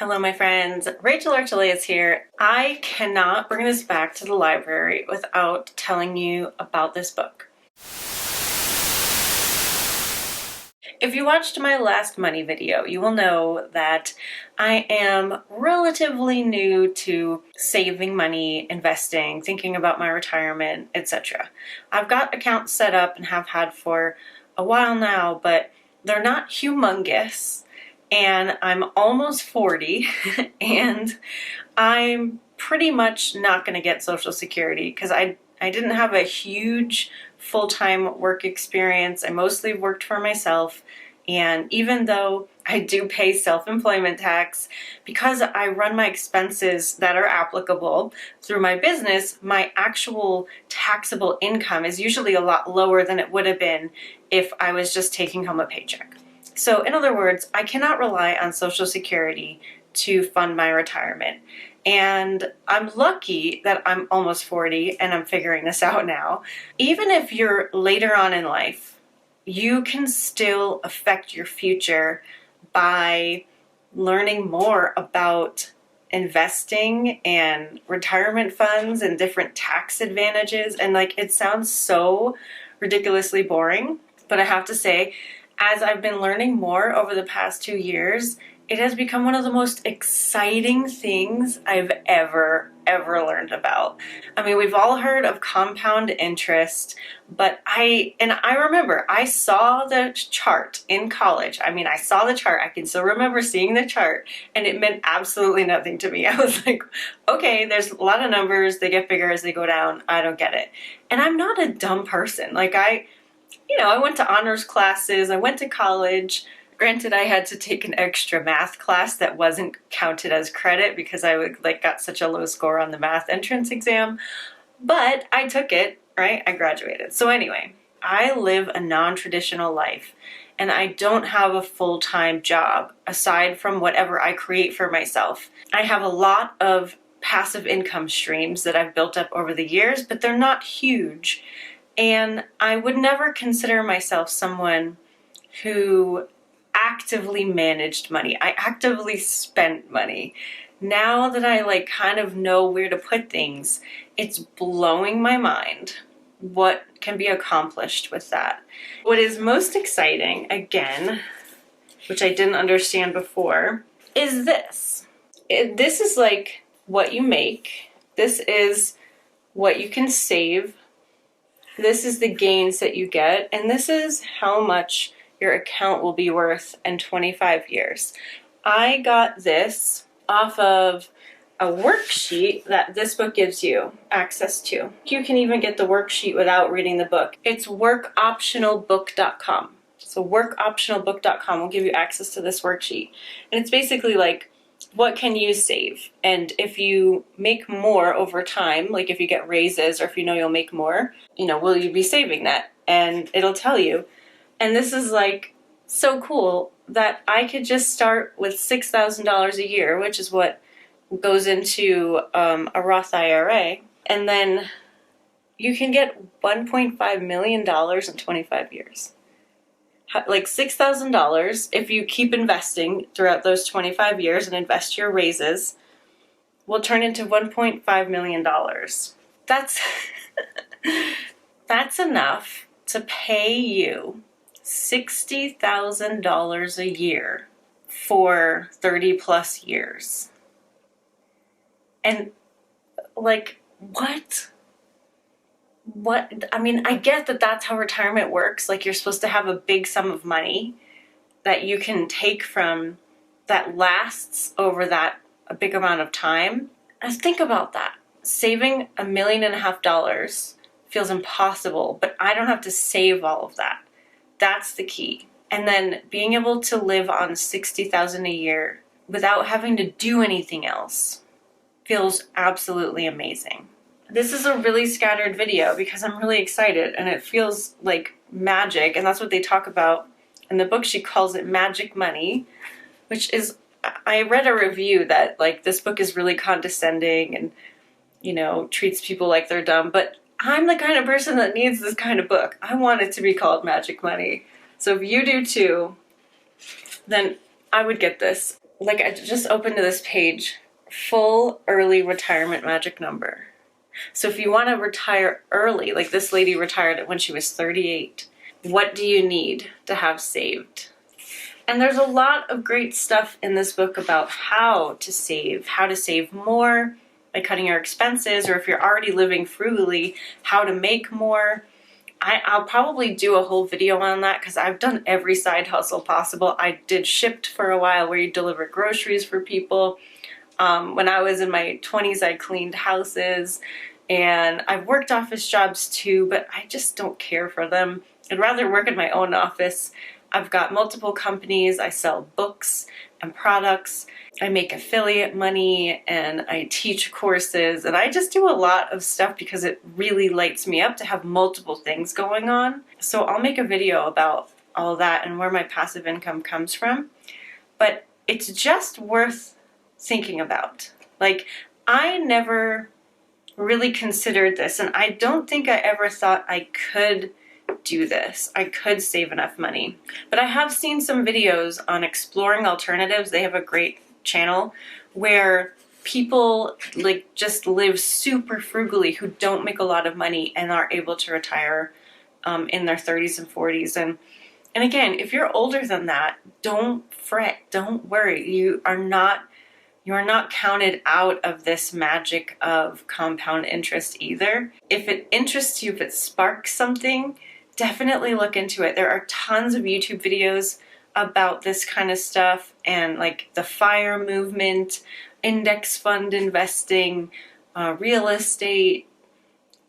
Hello, my friends. Rachel Archelaus here. I cannot bring this back to the library without telling you about this book. If you watched my last money video, you will know that I am relatively new to saving money, investing, thinking about my retirement, etc. I've got accounts set up and have had for a while now, but they're not humongous. And I'm almost 40 and I'm pretty much not going to get Social Security because I didn't have a huge full-time work experience. I mostly worked for myself, and even though I do pay self-employment tax, because I run my expenses that are applicable through my business, my actual taxable income is usually a lot lower than it would have been if I was just taking home a paycheck. So in other words, I cannot rely on Social Security to fund my retirement. And I'm lucky that I'm almost 40 and I'm figuring this out now. Even if you're later on in life, you can still affect your future by learning more about investing and retirement funds and different tax advantages. And it sounds so ridiculously boring, but I have to say, as I've been learning more over the past 2 years, it has become one of the most exciting things I've ever learned about. I mean, we've all heard of compound interest, but I remember I saw the chart in college. I mean, I saw the chart. I can still remember seeing the chart, and it meant absolutely nothing to me. I was like, okay, there's a lot of numbers. They get bigger as they go down. I don't get it. And I'm not a dumb person. I went to honors classes, I went to college. Granted, I had to take an extra math class that wasn't counted as credit because I got such a low score on the math entrance exam, but I took it, right? I graduated. So anyway, I live a non-traditional life and I don't have a full-time job aside from whatever I create for myself. I have a lot of passive income streams that I've built up over the years, but they're not huge. And I would never consider myself someone who actively managed money. I actively spent money. Now that I kind of know where to put things, it's blowing my mind what can be accomplished with that. What is most exciting, again, which I didn't understand before, is this. This is what you make. This is what you can save. This is the gains that you get, and this is how much your account will be worth in 25 years. I got this off of a worksheet that this book gives you access to. You can even get the worksheet without reading the book. It's workoptionalbook.com. So workoptionalbook.com will give you access to this worksheet. And it's basically what can you save? And if you make more over time, if you get raises or if you'll make more, will you be saving that? And it'll tell you. And this is so cool that I could just start with $6,000 a year, which is what goes into a Roth IRA. And then you can get $1.5 million in 25 years. $6,000 if you keep investing throughout those 25 years and invest your raises will turn into $1.5 million. That's that's enough to pay you $60,000 a year for 30 plus years. And what? I mean, I get that that's how retirement works. You're supposed to have a big sum of money that you can take from that lasts over a big amount of time. And think about that. Saving $1.5 million feels impossible, but I don't have to save all of that. That's the key. And then being able to live on $60,000 a year without having to do anything else feels absolutely amazing. This is a really scattered video because I'm really excited and it feels like magic, and that's what they talk about in the book. She calls it magic money, which is, I read a review that this book is really condescending and treats people like they're dumb, but I'm the kind of person that needs this kind of book. I want it to be called Magic Money. So if you do too, then I would get this. like I just opened this page, full early retirement magic number. So if you want to retire early, like this lady retired when she was 38, what do you need to have saved? And there's a lot of great stuff in this book about how to save more by cutting your expenses, or if you're already living frugally, how to make more. I'll probably do a whole video on that because I've done every side hustle possible. I did Shipped for a while, where you deliver groceries for people. When I was in my 20s, I cleaned houses, and I've worked office jobs too, but I just don't care for them. I'd rather work in my own office. I've got multiple companies. I sell books and products. I make affiliate money, and I teach courses, and I just do a lot of stuff because it really lights me up to have multiple things going on. So I'll make a video about all that and where my passive income comes from. But it's just worth thinking about. Like, I never really considered this, and I don't think I ever thought I could do this. I could save enough money. But I have seen some videos on exploring alternatives. They have a great channel where people like just live super frugally, who don't make a lot of money and are able to retire in their 30s and 40s. And again, if you're older than that, don't fret, don't worry. You are not counted out of this magic of compound interest either. If it interests you, if it sparks something, definitely look into it. There are tons of YouTube videos about this kind of stuff, and like the FIRE movement, index fund investing, real estate.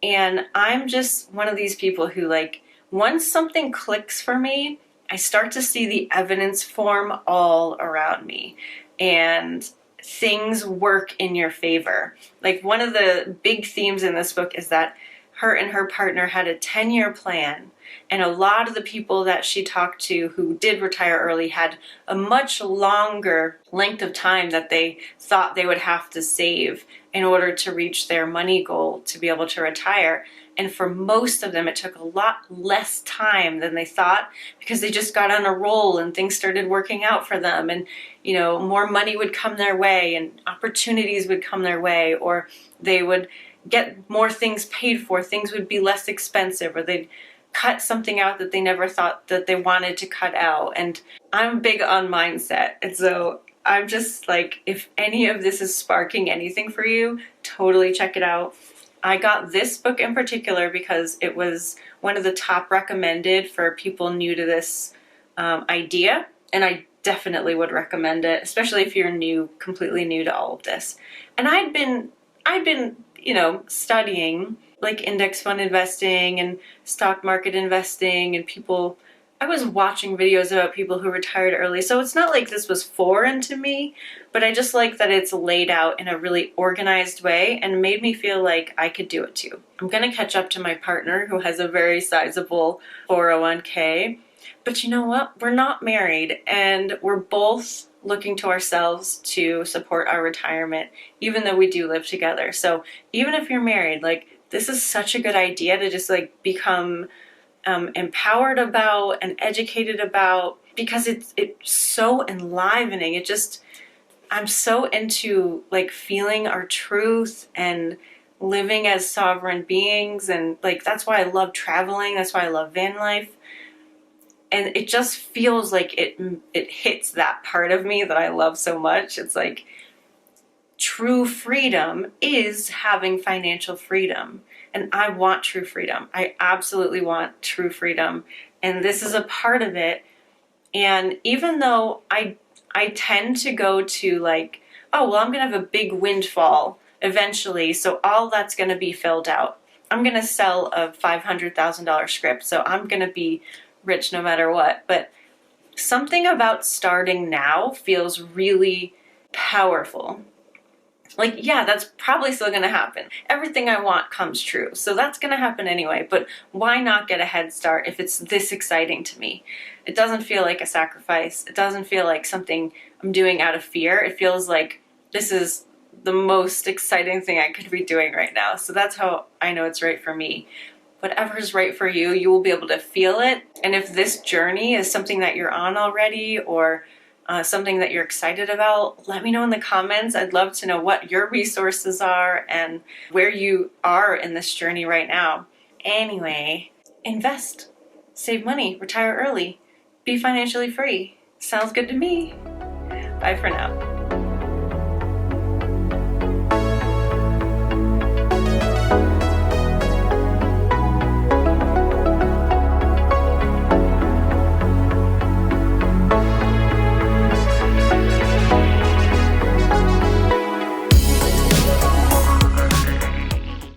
And I'm just one of these people who, like, once something clicks for me, I start to see the evidence form all around me, and things work in your favor. Like, one of the big themes in this book is that her and her partner had a 10-year plan, and a lot of the people that she talked to who did retire early had a much longer length of time that they thought they would have to save in order to reach their money goal to be able to retire. And for most of them, it took a lot less time than they thought, because they just got on a roll and things started working out for them. And, you know, more money would come their way and opportunities would come their way, or they would get more things paid for, things would be less expensive, or they'd cut something out that they never thought that they wanted to cut out. And I'm big on mindset. And so I'm just like, if any of this is sparking anything for you, totally check it out. I got this book in particular because it was one of the top recommended for people new to this idea. And I definitely would recommend it, especially if you're new, completely new to all of this. And I'd been, you know, studying like index fund investing and stock market investing, and I was watching videos about people who retired early. So it's not like this was foreign to me, but I just like that it's laid out in a really organized way and made me feel like I could do it too. I'm going to catch up to my partner, who has a very sizable 401k. But you know what? We're not married, and we're both looking to ourselves to support our retirement, even though we do live together. So even if you're married, like, this is such a good idea to just like become empowered about and educated about, because it's so enlivening. I'm so into like feeling our truth and living as sovereign beings, and like that's why I love traveling. That's why I love van life. And it just feels like it hits that part of me that I love so much. It's like true freedom is having financial freedom. And I want true freedom. I absolutely want true freedom. And this is a part of it. And even though I tend to go to like, oh, well, I'm going to have a big windfall eventually, so all that's going to be filled out. I'm going to sell a $500,000 script, so I'm going to be rich no matter what. But something about starting now feels really powerful. Like, yeah, that's probably still going to happen. Everything I want comes true. So that's going to happen anyway. But why not get a head start if it's this exciting to me? It doesn't feel like a sacrifice. It doesn't feel like something I'm doing out of fear. It feels like this is the most exciting thing I could be doing right now. So that's how I know it's right for me. Whatever's right for you, you will be able to feel it. And if this journey is something that you're on already, or something that you're excited about, let me know in the comments. I'd love to know what your resources are and where you are in this journey right now. Anyway, invest, save money, retire early, be financially free. Sounds good to me. Bye for now.